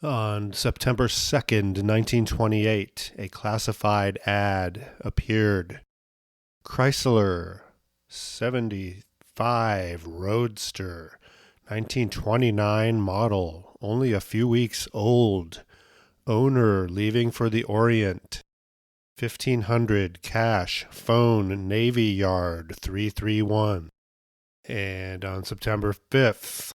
On September 2nd, 1928, a classified ad appeared. Chrysler 75 Roadster, 1929 model, only a few weeks old. Owner leaving for the Orient. 1500 cash, phone, Navy Yard 331. And on September 5th,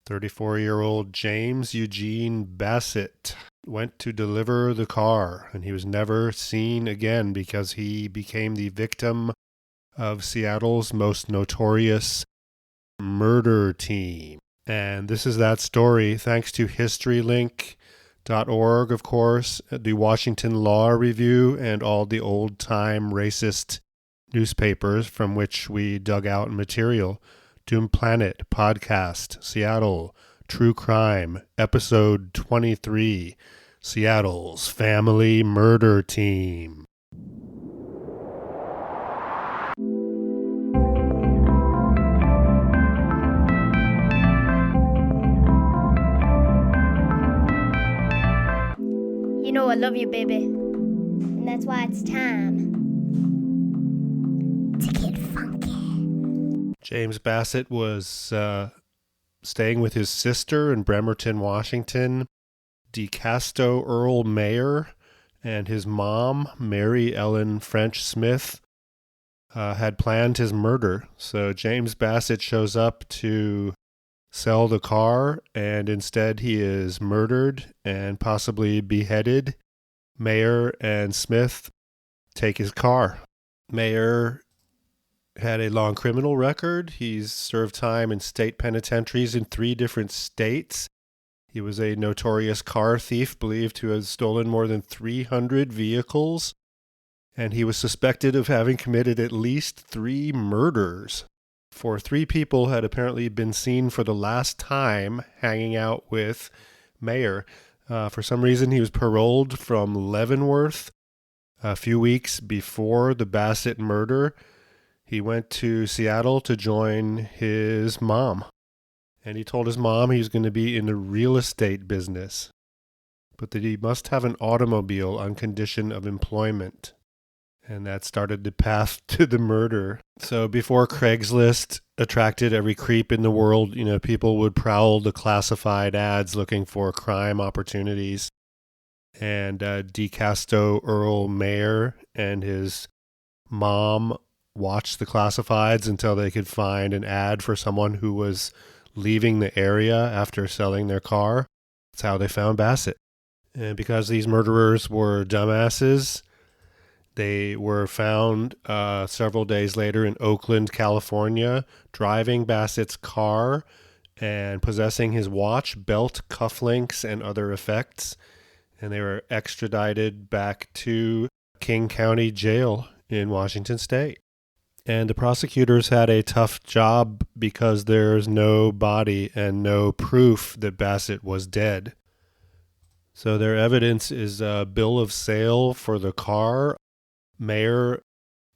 34-year-old James Eugene Bassett went to deliver the car, and he was never seen again because he became the victim of Seattle's most notorious murder team. And this is that story, thanks to HistoryLink.org, of course, the Washington Law Review, and all the old-time racist newspapers from which we dug out material. Doom Planet, Podcast, Seattle, True Crime, Episode 23, Seattle's Family Murder Team. You know I love you, baby. And that's why it's time to get funky. James Bassett was staying with his sister in Bremerton, Washington. Decasto Eugene Mayer and his mom, Mary Ellen French Smith, had planned his murder. So James Bassett shows up to sell the car, and instead he is murdered and possibly beheaded. Mayer and Smith take his car. Mayer had a long criminal record. He's served time in state penitentiaries in 3 different states. He was a notorious car thief, believed to have stolen more than 300 vehicles. And he was suspected of having committed at least 3 murders. 3 people had apparently been seen for the last time hanging out with Mayer. For some reason, he was paroled from Leavenworth a few weeks before the Bassett murder. He went to Seattle to join his mom. And he told his mom he was going to be in the real estate business, but that he must have an automobile on condition of employment. And that started the path to the murder. So before Craigslist attracted every creep in the world, people would prowl the classified ads looking for crime opportunities. And Decasto Eugene Mayer and his mom watched the classifieds until they could find an ad for someone who was leaving the area after selling their car. That's how they found Bassett. And because these murderers were dumbasses, they were found several days later in Oakland, California, driving Bassett's car and possessing his watch, belt, cufflinks, and other effects. And they were extradited back to King County Jail in Washington State. And the prosecutors had a tough job because there's no body and no proof that Bassett was dead. So their evidence is a bill of sale for the car. Mayer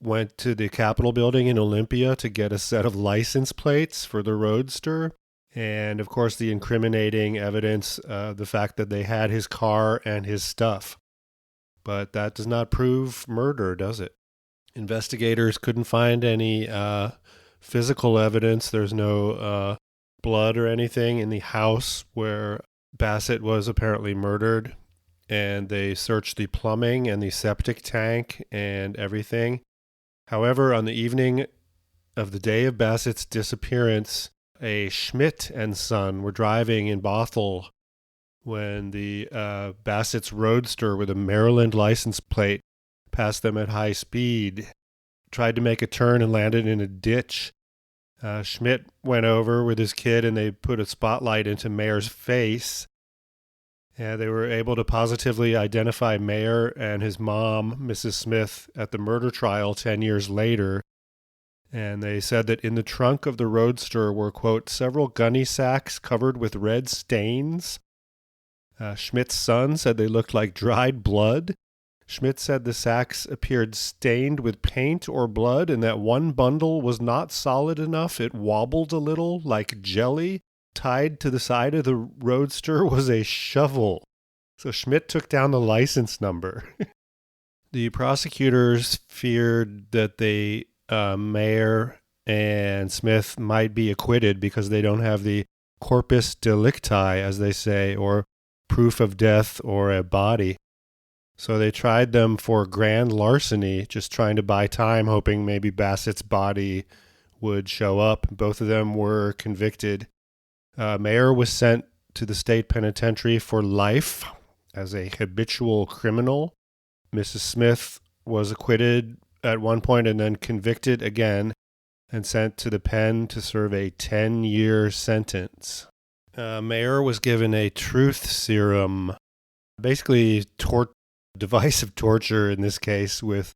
went to the Capitol building in Olympia to get a set of license plates for the Roadster. And of course the incriminating evidence, the fact that they had his car and his stuff. But that does not prove murder, does it? Investigators couldn't find any physical evidence. There's no blood or anything in the house where Bassett was apparently murdered. And they searched the plumbing and the septic tank and everything. However, on the evening of the day of Bassett's disappearance, a Schmidt and son were driving in Bothell when the Bassett's Roadster with a Maryland license plate passed them at high speed, tried to make a turn and landed in a ditch. Schmidt went over with his kid and they put a spotlight into Mayer's face. And they were able to positively identify Mayer and his mom, Mrs. Smith, at the murder trial 10 years later. And they said that in the trunk of the Roadster were, quote, several gunny sacks covered with red stains. Schmidt's son said they looked like dried blood. Schmidt said the sacks appeared stained with paint or blood and that one bundle was not solid enough. It wobbled a little like jelly. tied to the side of the Roadster was a shovel. So Schmidt took down the license number. The prosecutors feared that Mayer and Smith might be acquitted because they don't have the corpus delicti, as they say, or proof of death or a body. So they tried them for grand larceny, just trying to buy time, hoping maybe Bassett's body would show up. Both of them were convicted. Mayer was sent to the state penitentiary for life as a habitual criminal. Mrs. Smith was acquitted at one point and then convicted again and sent to the pen to serve a 10-year sentence. Mayer was given a truth serum, basically device of torture in this case with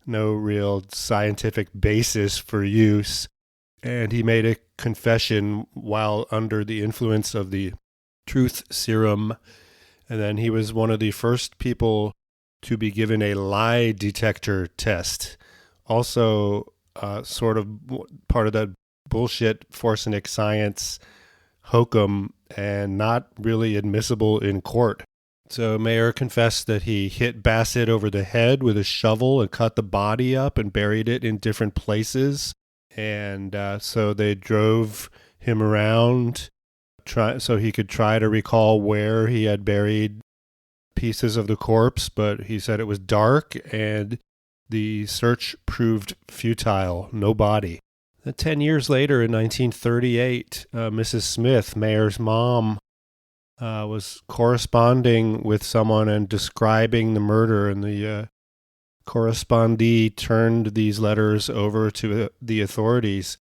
no real scientific basis for use. And he made a confession while under the influence of the truth serum. And then he was one of the first people to be given a lie detector test. Also, sort of part of that bullshit Forsynic science hokum and not really admissible in court. So Mayer confessed that he hit Bassett over the head with a shovel and cut the body up and buried it in different places. And so they drove him around so he could try to recall where he had buried pieces of the corpse, but he said it was dark and the search proved futile. No body. 10 years later, in 1938, Mrs. Smith, Mayer's mom, was corresponding with someone and describing the murder, and the correspondee turned these letters over to the authorities,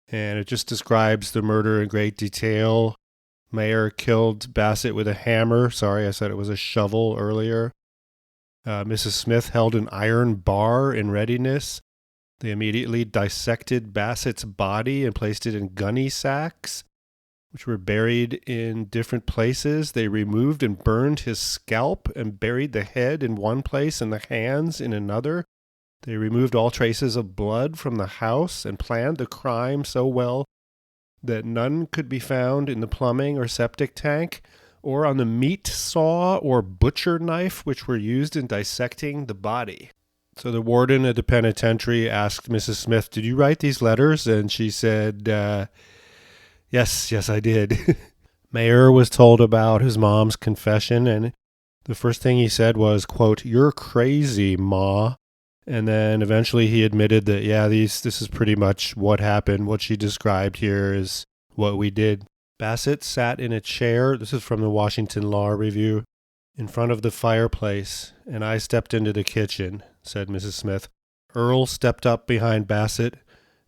and it just describes the murder in great detail. Mayer killed Bassett with a hammer. Sorry, I said it was a shovel earlier. Mrs. Smith held an iron bar in readiness. They immediately dissected Bassett's body and placed it in gunny sacks, which were buried in different places. They removed and burned his scalp and buried the head in one place and the hands in another. They removed all traces of blood from the house and planned the crime so well that none could be found in the plumbing or septic tank or on the meat saw or butcher knife which were used in dissecting the body. So the warden at the penitentiary asked Mrs. Smith, "Did you write these letters?" And she said, Yes, I did. Mayer was told about his mom's confession, and the first thing he said was, quote, "You're crazy, Ma." And then eventually he admitted that, this is pretty much what happened. What she described here is what we did. Bassett sat in a chair, this is from the Washington Law Review, in front of the fireplace, and I stepped into the kitchen, said Mrs. Smith. Earl stepped up behind Bassett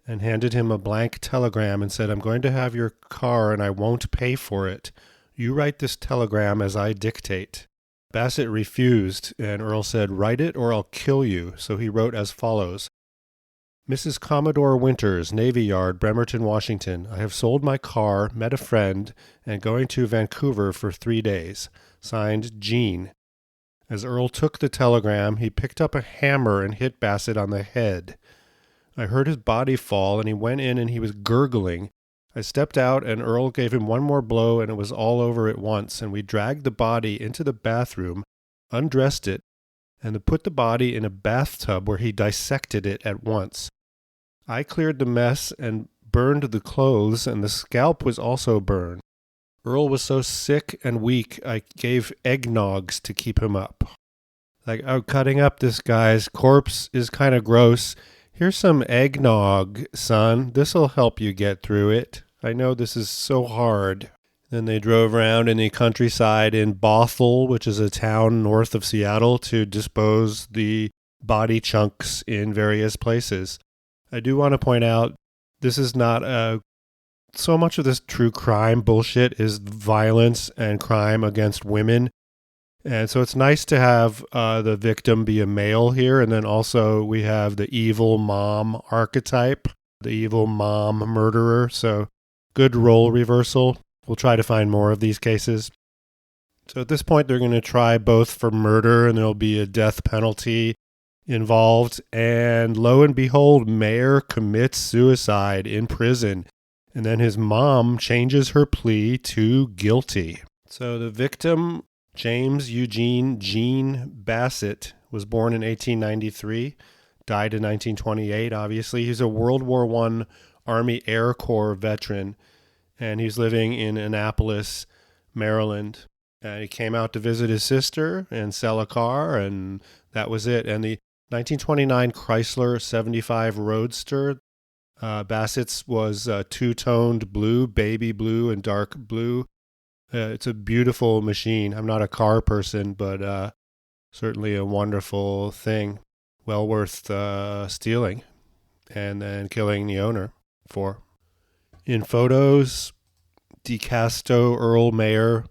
and handed him a blank telegram and said, "I'm going to have your car and I won't pay for it. You write this telegram as I dictate." Bassett refused, and Earl said, "Write it or I'll kill you." So he wrote as follows. "Mrs. Commodore Winters, Navy Yard, Bremerton, Washington. I have sold my car, met a friend, and going to Vancouver for 3 days. Signed, Jean." As Earl took the telegram, he picked up a hammer and hit Bassett on the head. I heard his body fall, and he went in and he was gurgling. I stepped out, and Earl gave him one more blow, and it was all over at once, and we dragged the body into the bathroom, undressed it, and put the body in a bathtub where he dissected it at once. I cleared the mess and burned the clothes, and the scalp was also burned. Earl was so sick and weak, I gave eggnogs to keep him up. Cutting up this guy's corpse is kind of gross. Here's some eggnog, son. This'll help you get through it. I know this is so hard. Then they drove around in the countryside in Bothell, which is a town north of Seattle, to dispose the body chunks in various places. I do want to point out, this is not so much of this true crime bullshit is violence and crime against women. And so it's nice to have the victim be a male here. And then also we have the evil mom archetype, the evil mom murderer. So good role reversal. We'll try to find more of these cases. So at this point, they're going to try both for murder, and there'll be a death penalty involved. And lo and behold, Mayer commits suicide in prison. And then his mom changes her plea to guilty. So the victim, James Eugene Gene Bassett, was born in 1893, died in 1928, obviously. He's a World War I Army Air Corps veteran, and he's living in Annapolis, Maryland. He came out to visit his sister and sell a car, and that was it. And the 1929 Chrysler 75 Roadster, Bassett's was two-toned blue, baby blue, and dark blue. It's a beautiful machine. I'm not a car person, but certainly a wonderful thing. Well worth stealing and then killing the owner for. In photos, Decasto Earl Mayer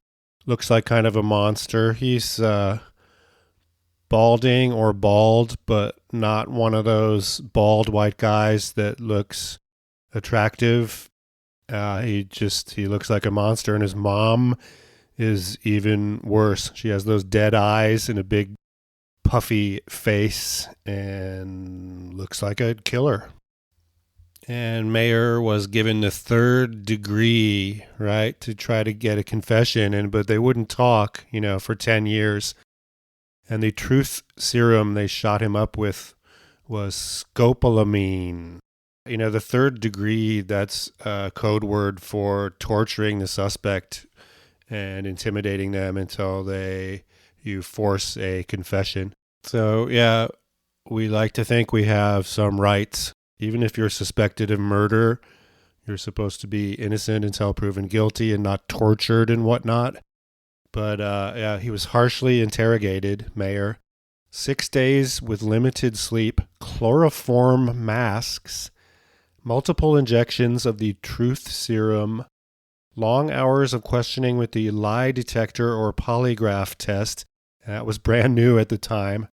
looks like kind of a monster. He's balding or bald, but not one of those bald white guys that looks attractive. He looks like a monster, and his mom is even worse. She has those dead eyes and a big puffy face and looks like a killer. And Mayer was given the 3rd degree, right, to try to get a confession, but they wouldn't talk, for 10 years. And the truth serum they shot him up with was scopolamine. The 3rd degree, that's a code word for torturing the suspect and intimidating them until you force a confession. So, yeah, we like to think we have some rights. Even if you're suspected of murder, you're supposed to be innocent until proven guilty and not tortured and whatnot. But he was harshly interrogated, Mayer. 6 days with limited sleep, chloroform masks, multiple injections of the truth serum, long hours of questioning with the lie detector or polygraph test. That was brand new at the time.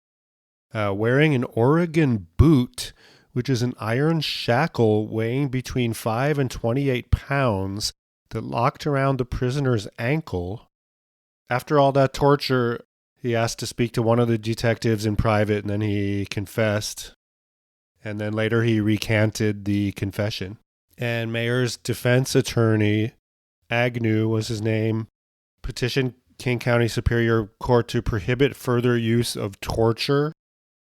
Wearing an Oregon boot, which is an iron shackle weighing between 5 and 28 pounds that locked around the prisoner's ankle. After all that torture, he asked to speak to one of the detectives in private, and then he confessed. And then later he recanted the confession. And Mayer's defense attorney, Agnew was his name, petitioned King County Superior Court to prohibit further use of torture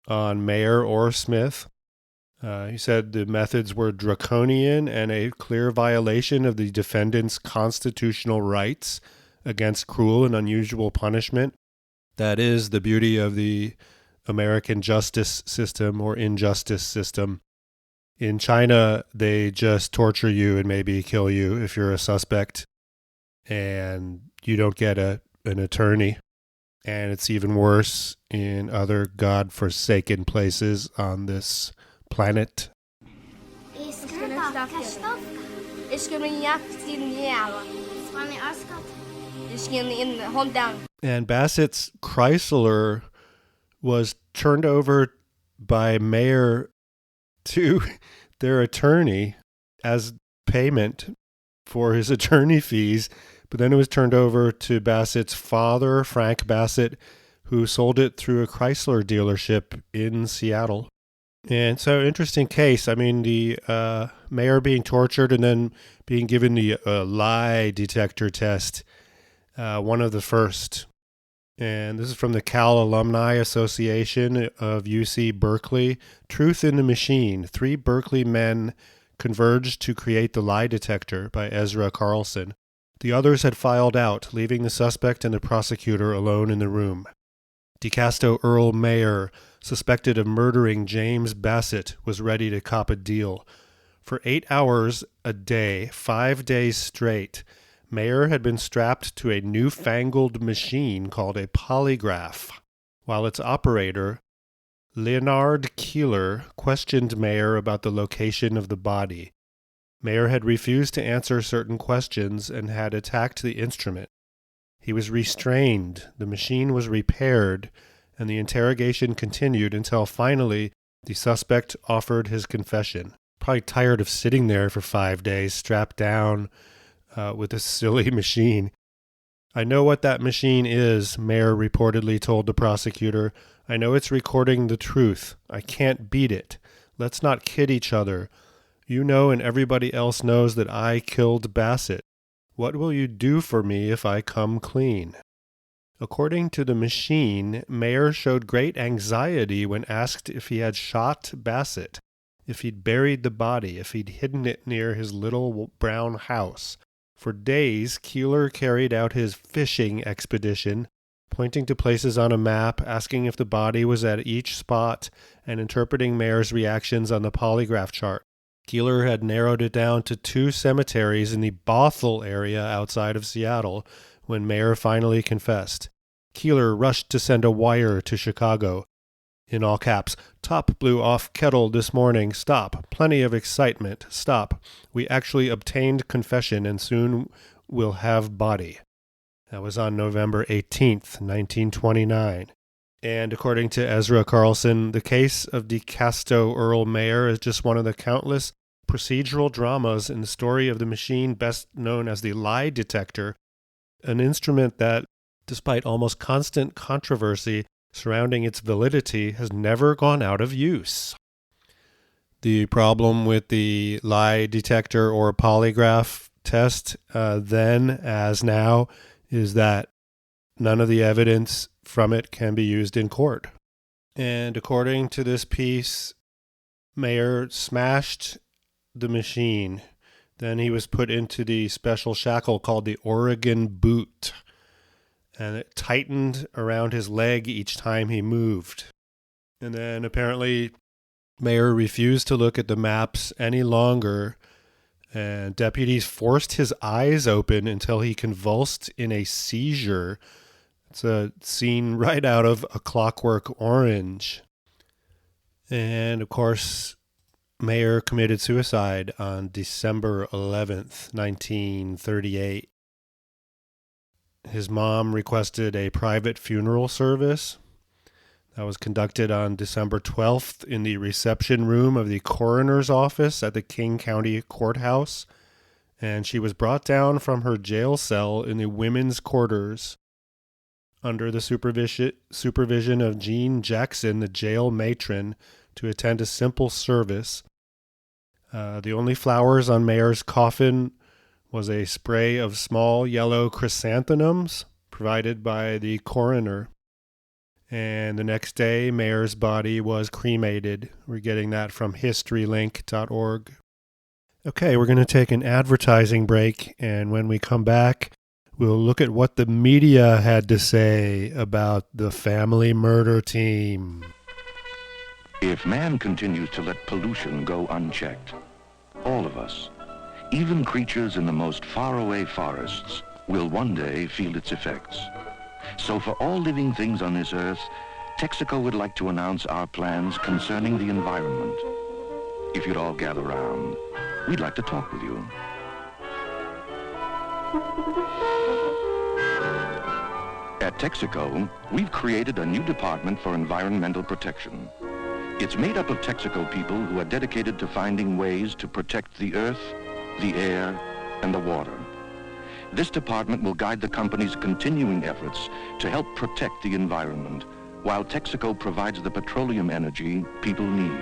on Mayer or Smith. He said the methods were draconian and a clear violation of the defendant's constitutional rights against cruel and unusual punishment. That is the beauty of the American justice system or injustice system. In China, they just torture you and maybe kill you if you're a suspect, and you don't get an attorney. And it's even worse in other godforsaken places on this planet. And Bassett's Chrysler was turned over by Mayer to their attorney as payment for his attorney fees, but then it was turned over to Bassett's father, Frank Bassett, who sold it through a Chrysler dealership in Seattle. And so, interesting case. I mean, the Mayer being tortured and then being given the lie detector test, one of the first. And this is from the Cal Alumni Association of UC Berkeley. Truth in the Machine. 3 Berkeley men converged to create the lie detector by Ezra Carlson. The others had filed out, leaving the suspect and the prosecutor alone in the room. Decasto Earl Mayer, suspected of murdering James Bassett, was ready to cop a deal. For 8 hours a day, 5 days straight, Mayer had been strapped to a newfangled machine called a polygraph, while its operator, Leonard Keeler, questioned Mayer about the location of the body. Mayer had refused to answer certain questions and had attacked the instrument. He was restrained, the machine was repaired, and the interrogation continued until finally the suspect offered his confession. Probably tired of sitting there for 5 days, strapped down with a silly machine. I know what that machine is, Mayer reportedly told the prosecutor. I know it's recording the truth. I can't beat it. Let's not kid each other. You know and everybody else knows that I killed Bassett. What will you do for me if I come clean? According to the machine, Mayer showed great anxiety when asked if he had shot Bassett, if he'd buried the body, if he'd hidden it near his little brown house. For days, Keeler carried out his fishing expedition, pointing to places on a map, asking if the body was at each spot, and interpreting Mayer's reactions on the polygraph chart. Keeler had narrowed it down to 2 cemeteries in the Bothell area outside of Seattle when Mayer finally confessed. Keeler rushed to send a wire to Chicago. In all caps, "Top blew off kettle this morning. Stop. Plenty of excitement. Stop. We actually obtained confession and soon we'll have body." That was on November 18th, 1929. And according to Ezra Carlson, the case of Decasto Earl Mayer is just one of the countless procedural dramas in the story of the machine best known as the lie detector, an instrument that, despite almost constant controversy surrounding its validity, has never gone out of use. The problem with the lie detector or polygraph test then as now is that none of the evidence from it can be used in court. And according to this piece, Mayer smashed the machine. Then he was put into the special shackle called the Oregon boot, and it tightened around his leg each time he moved. And then apparently Mayer refused to look at the maps any longer, and deputies forced his eyes open until he convulsed in a seizure. It's a scene right out of A Clockwork Orange. And of course, Mayer committed suicide on December 11th, 1938. His mom requested a private funeral service that was conducted on December 12th in the reception room of the coroner's office at the King County Courthouse, and she was brought down from her jail cell in the women's quarters under the supervision of Jean Jackson, the jail matron, to attend a simple service. The only flowers on Mayer's coffin was a spray of small yellow chrysanthemums provided by the coroner. And the next day, Mayer's body was cremated. We're getting that from historylink.org. Okay, we're going to take an advertising break, and when we come back, we'll look at what the media had to say about the family murder team. If man continues to let pollution go unchecked, all of us, even creatures in the most faraway forests, will one day feel its effects. So for all living things on this earth, Texaco would like to announce our plans concerning the environment. If you'd all gather round, we'd like to talk with you. At Texaco, we've created a new department for environmental protection. It's made up of Texaco people who are dedicated to finding ways to protect the earth, the air, and the water. This department will guide the company's continuing efforts to help protect the environment, while Texaco provides the petroleum energy people need.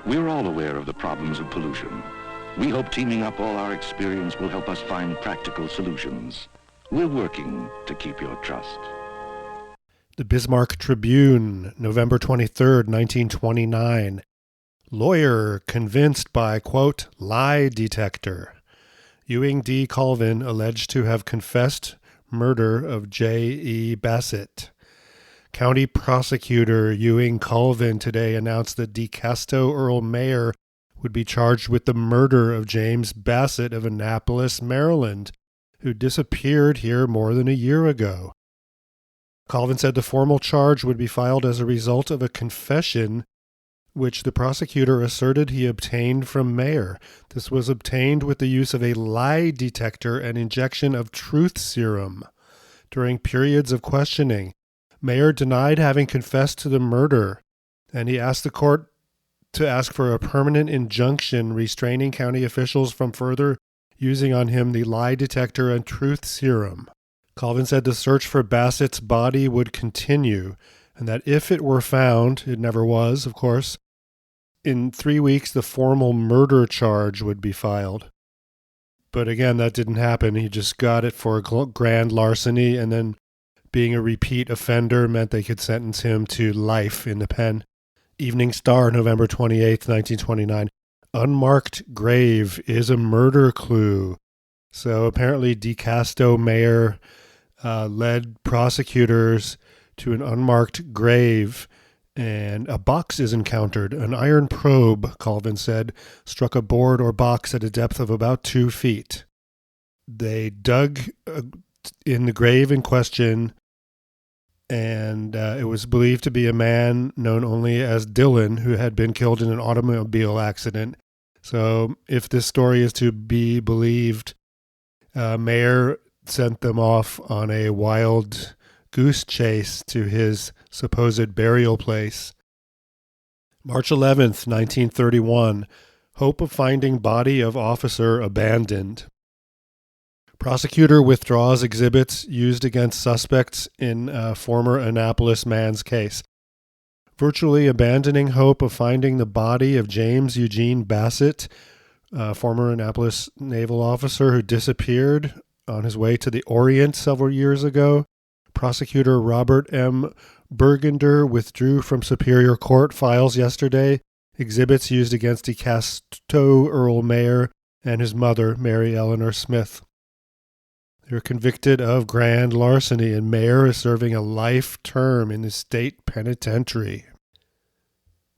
We're all aware of the problems of pollution. We hope teaming up all our experience will help us find practical solutions. We're working to keep your trust. The Bismarck Tribune, November 23rd, 1929. Lawyer convinced by, quote, lie detector. Ewing D. Colvin alleged to have confessed murder of J.E. Bassett. County Prosecutor Ewing Colvin today announced that Decasto Earl Mayer would be charged with the murder of James Bassett of Annapolis, Maryland, who disappeared here more than a year ago. Colvin said the formal charge would be filed as a result of a confession which the prosecutor asserted he obtained from Mayer. This was obtained with the use of a lie detector and injection of truth serum. During periods of questioning, Mayer denied having confessed to the murder, and he asked the court to ask for a permanent injunction restraining county officials from further using on him the lie detector and truth serum. Colvin said the search for Bassett's body would continue, and that if it were found, it never was, of course, in 3 weeks the formal murder charge would be filed. But again, that didn't happen. He just got it for grand larceny, and then being a repeat offender meant they could sentence him to life in the pen. Evening Star, November 28th, 1929. Unmarked grave is a murder clue. So apparently Decasto Mayer led prosecutors to an unmarked grave, and a box is encountered. An iron probe, Colvin said, struck a board or box at a depth of about 2 feet. They dug in the grave in question, and it was believed to be a man known only as Dylan, who had been killed in an automobile accident. So if this story is to be believed, Mayer sent them off on a wild goose chase to his supposed burial place. March 11th, 1931. Hope of finding body of officer abandoned. Prosecutor withdraws exhibits used against suspects in former Annapolis man's case. Virtually abandoning hope of finding the body of James Eugene Bassett, former Annapolis naval officer who disappeared on his way to the Orient several years ago, Prosecutor Robert M. Burgunder withdrew from Superior Court files yesterday exhibits used against Decasto Earl Mayer and his mother, Mary Eleanor Smith. They were convicted of grand larceny, and Mayer is serving a life term in the state penitentiary.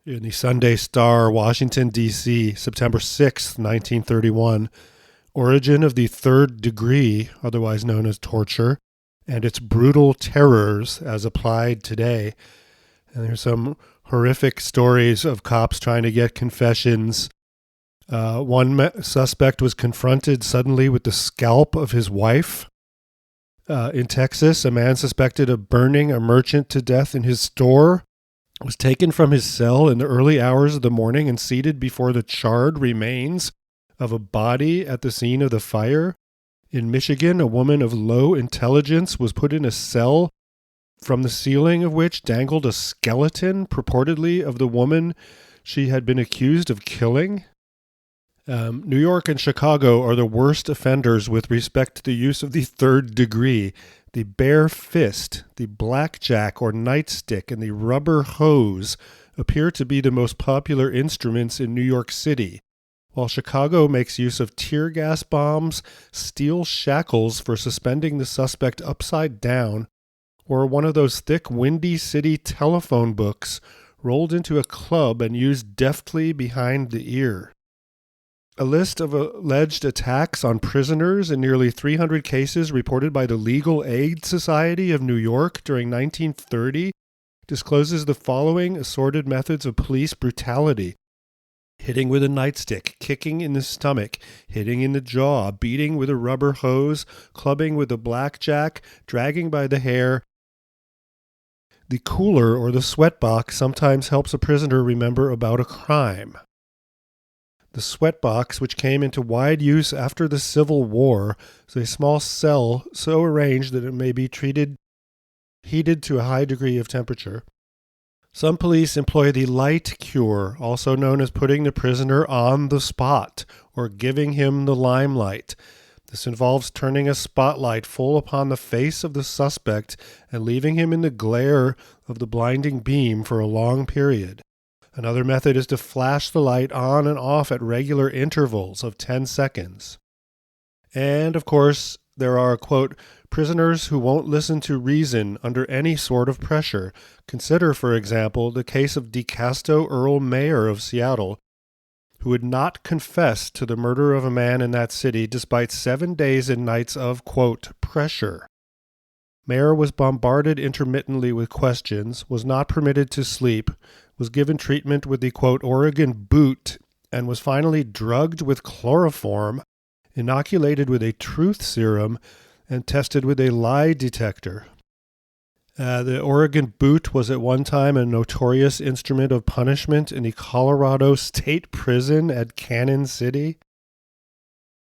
In the Sunday Star, Washington, D.C., September 6, 1931, origin of the third degree, otherwise known as torture, and its brutal terrors as applied today. And there's some horrific stories of cops trying to get confessions. One suspect was confronted suddenly with the scalp of his wife. In Texas, a man suspected of burning a merchant to death in his store was taken from his cell in the early hours of the morning and seated before the charred remains of a body at the scene of the fire. In Michigan, a woman of low intelligence was put in a cell from the ceiling of which dangled a skeleton, purportedly of the woman she had been accused of killing. New York and Chicago are the worst offenders with respect to the use of the third degree. The bare fist, the blackjack or nightstick, and the rubber hose appear to be the most popular instruments in New York City, while Chicago makes use of tear gas bombs, steel shackles for suspending the suspect upside down, or one of those thick Windy City telephone books rolled into a club and used deftly behind the ear. A list of alleged attacks on prisoners in nearly 300 cases reported by the Legal Aid Society of New York during 1930 discloses the following assorted methods of police brutality: hitting with a nightstick, kicking in the stomach, hitting in the jaw, beating with a rubber hose, clubbing with a blackjack, dragging by the hair. The cooler or the sweatbox sometimes helps a prisoner remember about a crime. The sweatbox, which came into wide use after the Civil War, is a small cell so arranged that it may be heated to a high degree of temperature. Some police employ the light cure, also known as putting the prisoner on the spot or giving him the limelight. This involves turning a spotlight full upon the face of the suspect and leaving him in the glare of the blinding beam for a long period. Another method is to flash the light on and off at regular intervals of 10 seconds. And, of course, there are, quote, prisoners who won't listen to reason under any sort of pressure. Consider, for example, the case of Decasto Earl Mayer of Seattle, who would not confess to the murder of a man in that city despite 7 days and nights of, quote, pressure. Mayer was bombarded intermittently with questions, was not permitted to sleep, was given treatment with the, quote, Oregon boot, and was finally drugged with chloroform, inoculated with a truth serum, and tested with a lie detector. The Oregon boot was at one time a notorious instrument of punishment in the Colorado State Prison at Cannon City.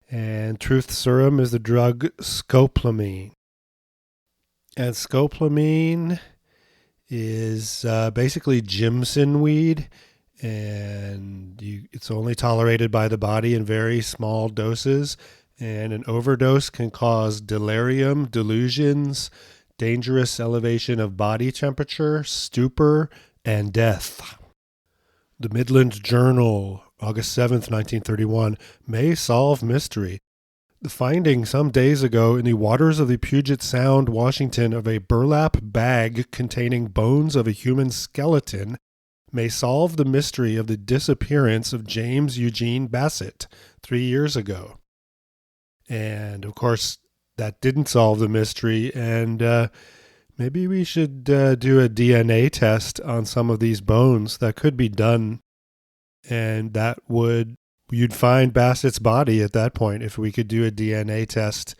And truth serum is the drug scopolamine. And scopolamine is basically Jimson weed, and it's only tolerated by the body in very small doses, and an overdose can cause delirium, delusions, dangerous elevation of body temperature, stupor, and death. The Midland Journal, August 7th, 1931, may solve mystery. The finding some days ago in the waters of the Puget Sound, Washington, of a burlap bag containing bones of a human skeleton may solve the mystery of the disappearance of James Eugene Bassett 3 years ago. And, of course, that didn't solve the mystery, and maybe we should do a DNA test on some of these bones. That could be done, and you'd find Bassett's body at that point if we could do a DNA test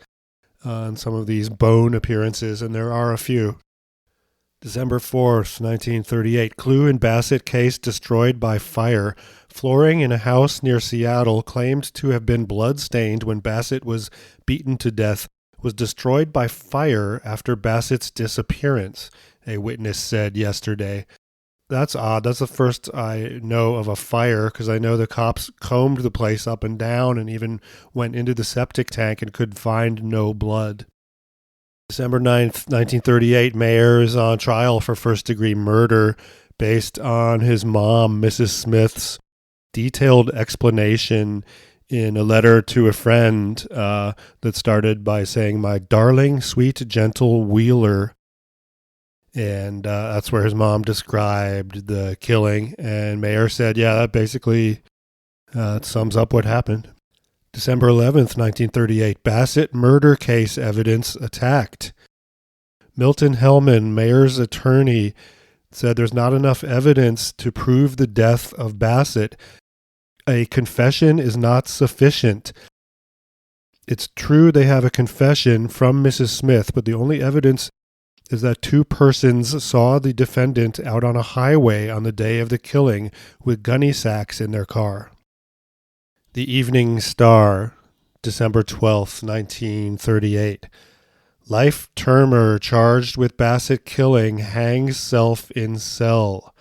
on some of these bone appearances, and there are a few. December 4th, 1938, clue in Bassett case destroyed by fire. Flooring in a house near Seattle claimed to have been blood-stained when Bassett was beaten to death was destroyed by fire after Bassett's disappearance, a witness said yesterday. That's odd. That's the first I know of a fire, because I know the cops combed the place up and down and even went into the septic tank and could find no blood. December 9th, 1938, Mayer is on trial for first-degree murder based on his mom, Mrs. Smith's detailed explanation in a letter to a friend that started by saying, "My darling, sweet, gentle Wheeler." And that's where his mom described the killing. And Mayer said, yeah, that basically sums up what happened. December 11th, 1938, Bassett murder case evidence attacked. Milton Hellman, Mayer's attorney, said there's not enough evidence to prove the death of Bassett. A confession is not sufficient. It's true they have a confession from Mrs. Smith, but the only evidence is that two persons saw the defendant out on a highway on the day of the killing with gunny sacks in their car. The Evening Star, December 12th, 1938. Life termer charged with Bassett killing hangs self in cell.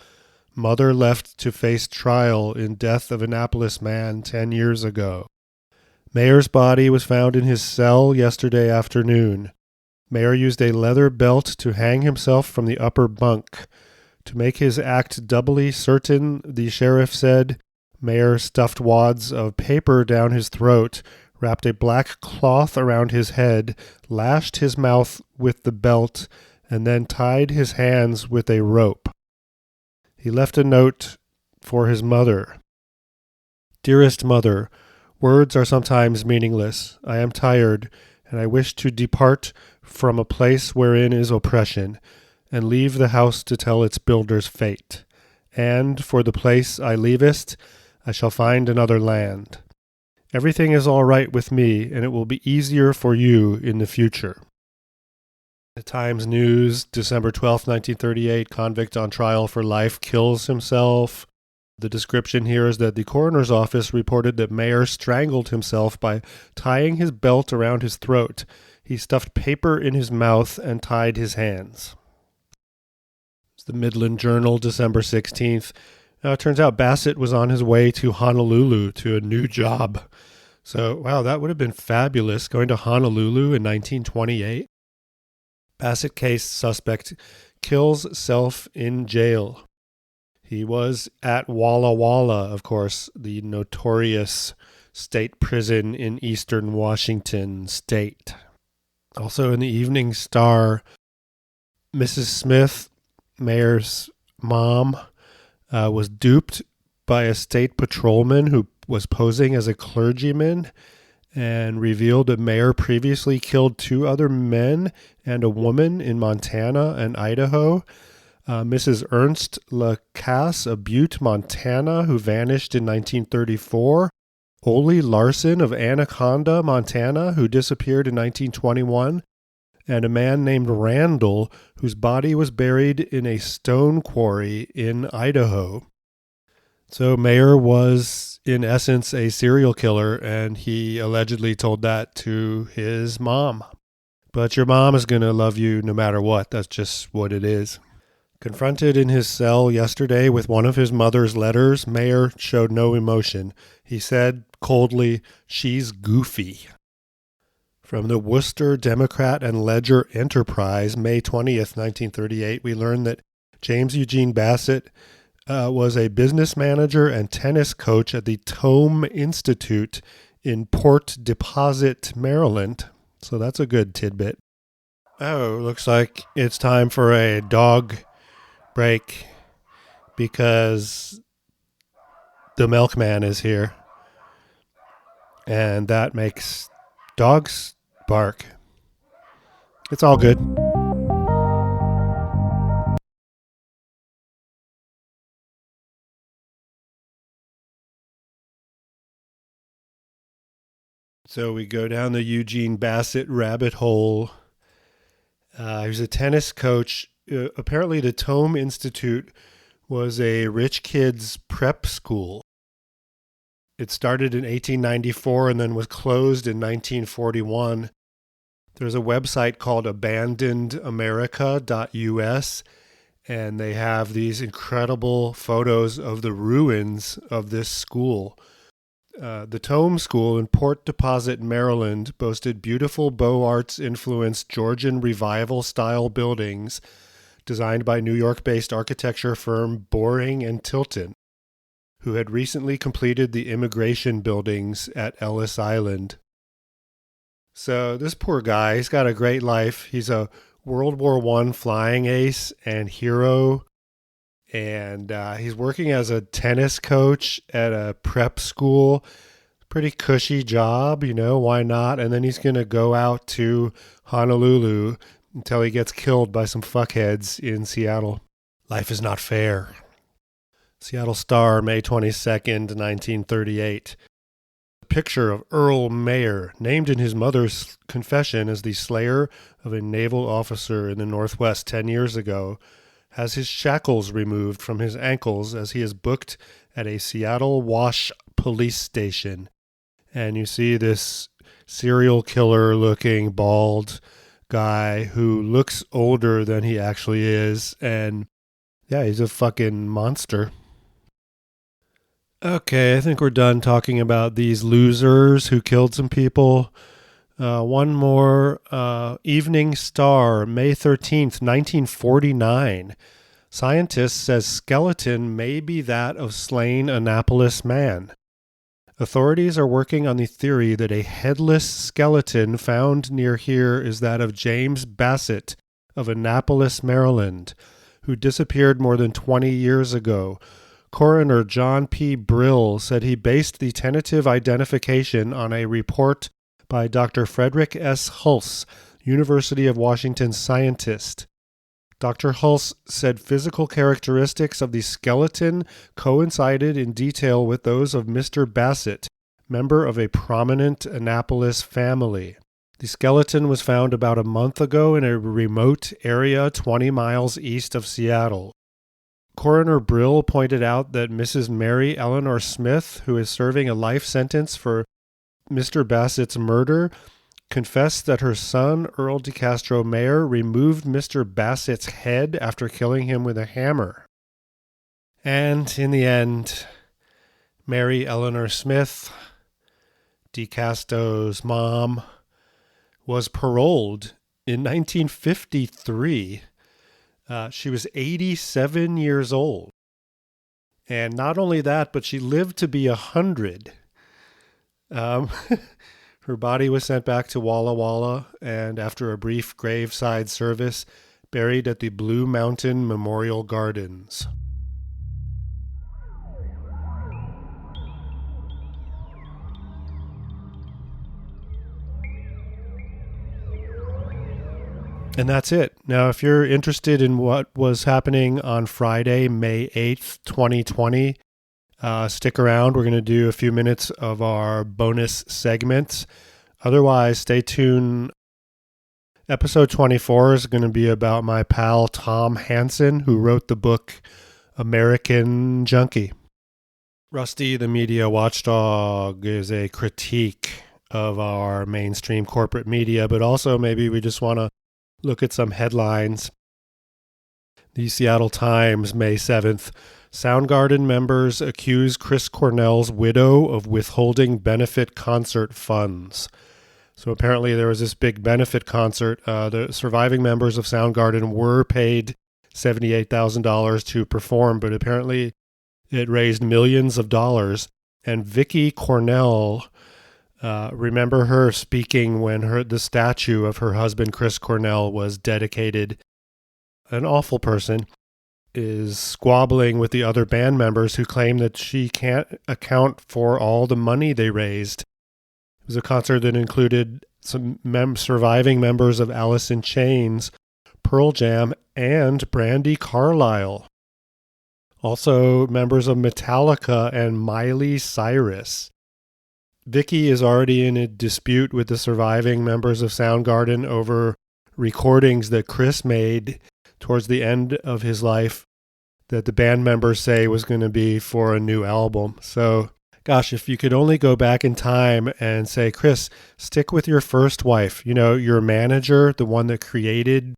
Mother left to face trial in death of Annapolis man 10 years ago. Mayer's body was found in his cell yesterday afternoon. Mayer used a leather belt to hang himself from the upper bunk. To make his act doubly certain, the sheriff said, Mayer stuffed wads of paper down his throat, wrapped a black cloth around his head, lashed his mouth with the belt, and then tied his hands with a rope. He left a note for his mother. Dearest mother, words are sometimes meaningless. I am tired, and I wish to depart from a place wherein is oppression, and leave the house to tell its builder's fate. And for the place I leavest, I shall find another land. Everything is all right with me, and it will be easier for you in the future. The Times News, December 12, 1938, convict on trial for life kills himself. The description here is that the coroner's office reported that Mayer strangled himself by tying his belt around his throat. He stuffed paper in his mouth and tied his hands. It's the Midland Journal, December 16th. Now, it turns out Bassett was on his way to Honolulu to a new job. So, wow, that would have been fabulous, going to Honolulu in 1928. Bassett case suspect kills self in jail. He was at Walla Walla, of course, the notorious state prison in eastern Washington state. Also in the Evening Star, Mrs. Smith, Mayer's mom, was duped by a state patrolman who was posing as a clergyman and revealed that Mayer previously killed 2 other men and a woman in Montana and Idaho. Mrs. Ernst Lacasse of Butte, Montana, who vanished in 1934. Ole Larson of Anaconda, Montana, who disappeared in 1921. And a man named Randall, whose body was buried in a stone quarry in Idaho. So Mayer was, in essence, a serial killer, and he allegedly told that to his mom. But your mom is going to love you no matter what. That's just what it is. Confronted in his cell yesterday with one of his mother's letters, Mayer showed no emotion. He said coldly, "She's goofy." From the Worcester Democrat and Ledger Enterprise, May 20th, 1938, we learned that James Eugene Bassett was a business manager and tennis coach at the Tome Institute in Port Deposit, Maryland. So that's a good tidbit. Oh, looks like it's time for a dog break because the milkman is here. And that makes dogs bark. It's all good. So we go down the Eugene Bassett rabbit hole. He was a tennis coach. Apparently, the Tome Institute was a rich kids' prep school. It started in 1894 and then was closed in 1941. There's a website called abandonedamerica.us, and they have these incredible photos of the ruins of this school. The Tome School in Port Deposit, Maryland, boasted beautiful Beaux Arts-influenced Georgian Revival-style buildings designed by New York-based architecture firm Boring and Tilton, who had recently completed the immigration buildings at Ellis Island. So this poor guy, he's got a great life. He's a World War I flying ace and hero, and he's working as a tennis coach at a prep school. Pretty cushy job, why not? And then he's going to go out to Honolulu until he gets killed by some fuckheads in Seattle. Life is not fair. Seattle Star, May 22nd, 1938. A picture of Earl Mayer, named in his mother's confession as the slayer of a naval officer in the Northwest 10 years ago, has his shackles removed from his ankles as he is booked at a Seattle Wash police station. And you see this serial killer looking bald guy who looks older than he actually is. And yeah, he's a fucking monster. Okay, I think we're done talking about these losers who killed some people. One more. Evening Star, May 13th, 1949. Scientist says skeleton may be that of slain Annapolis man. Authorities are working on the theory that a headless skeleton found near here is that of James Bassett of Annapolis, Maryland, who disappeared more than 20 years ago. Coroner John P. Brill said he based the tentative identification on a report by Dr. Frederick S. Hulse, University of Washington scientist. Dr. Hulse said physical characteristics of the skeleton coincided in detail with those of Mr. Bassett, member of a prominent Annapolis family. The skeleton was found about a month ago in a remote area 20 miles east of Seattle. Coroner Brill pointed out that Mrs. Mary Eleanor Smith, who is serving a life sentence for Mr. Bassett's murder, confessed that her son, Earl Decasto Mayer, removed Mr. Bassett's head after killing him with a hammer. And in the end, Mary Eleanor Smith, Decasto's mom, was paroled in 1953. She was 87 years old. And not only that, but she lived to be 100. Her body was sent back to Walla Walla, and after a brief graveside service, buried at the Blue Mountain Memorial Gardens. And that's it. Now, if you're interested in what was happening on Friday, May 8th, 2020, stick around. We're going to do a few minutes of our bonus segments. Otherwise, stay tuned. Episode 24 is going to be about my pal Tom Hansen, who wrote the book American Junkie. Rusty, the media watchdog, is a critique of our mainstream corporate media, but also maybe we just want to look at some headlines. The Seattle Times, May 7th. Soundgarden members accuse Chris Cornell's widow of withholding benefit concert funds. So apparently there was this big benefit concert. The surviving members of Soundgarden were paid $78,000 to perform, but apparently it raised millions of dollars. And Vicky Cornell, remember her speaking when the statue of her husband Chris Cornell was dedicated. An awful person is squabbling with the other band members who claim that she can't account for all the money they raised. It was a concert that included some surviving members of Alice in Chains, Pearl Jam, and Brandi Carlile. Also members of Metallica and Miley Cyrus. Vicky is already in a dispute with the surviving members of Soundgarden over recordings that Chris made towards the end of his life that the band members say was going to be for a new album. So, gosh, if you could only go back in time and say, Chris, stick with your first wife, your manager, the one that created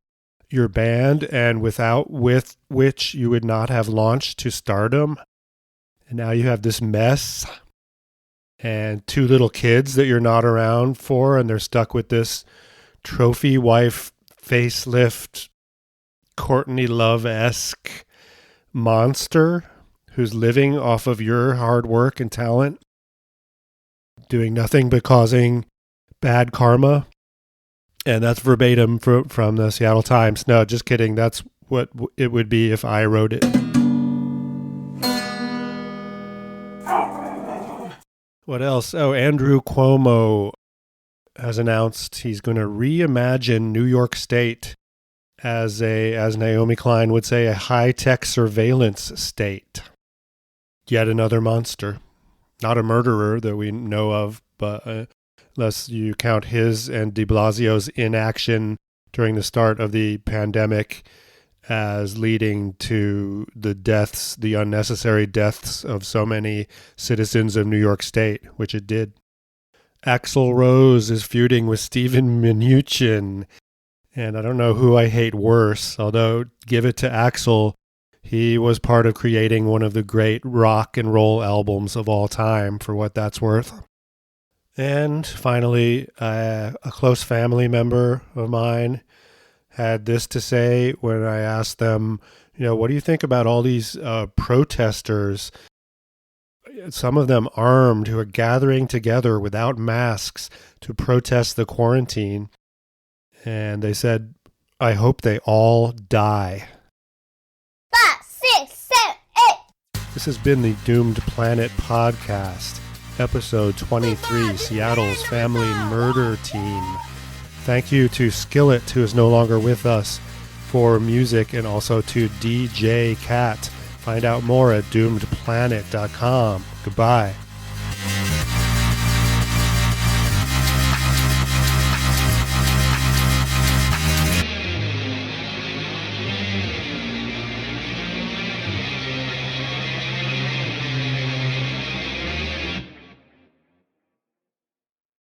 your band and with which you would not have launched to stardom. And now you have this mess and 2 little kids that you're not around for, and they're stuck with this trophy wife facelift Courtney Love-esque monster who's living off of your hard work and talent, doing nothing but causing bad karma. And that's verbatim from the Seattle Times. No, just kidding. That's what it would be if I wrote it. What else? Oh, Andrew Cuomo has announced he's going to reimagine New York State as Naomi Klein would say, a high-tech surveillance state. Yet another monster. Not a murderer that we know of, but unless you count his and de Blasio's inaction during the start of the pandemic as leading to the unnecessary deaths of so many citizens of New York State, which it did. Axl Rose is feuding with Steven Mnuchin. And I don't know who I hate worse, although give it to Axl, he was part of creating one of the great rock and roll albums of all time, for what that's worth. And finally, a close family member of mine had this to say when I asked them, what do you think about all these protesters, some of them armed, who are gathering together without masks to protest the quarantine? And they said, I hope they all die. 5, 6, 7, 8. This has been the Doomed Planet Podcast, episode 23, Seattle's Family Murder Team. Thank you to Skillet, who is no longer with us, for music, and also to DJ Cat. Find out more at doomedplanet.com. Goodbye.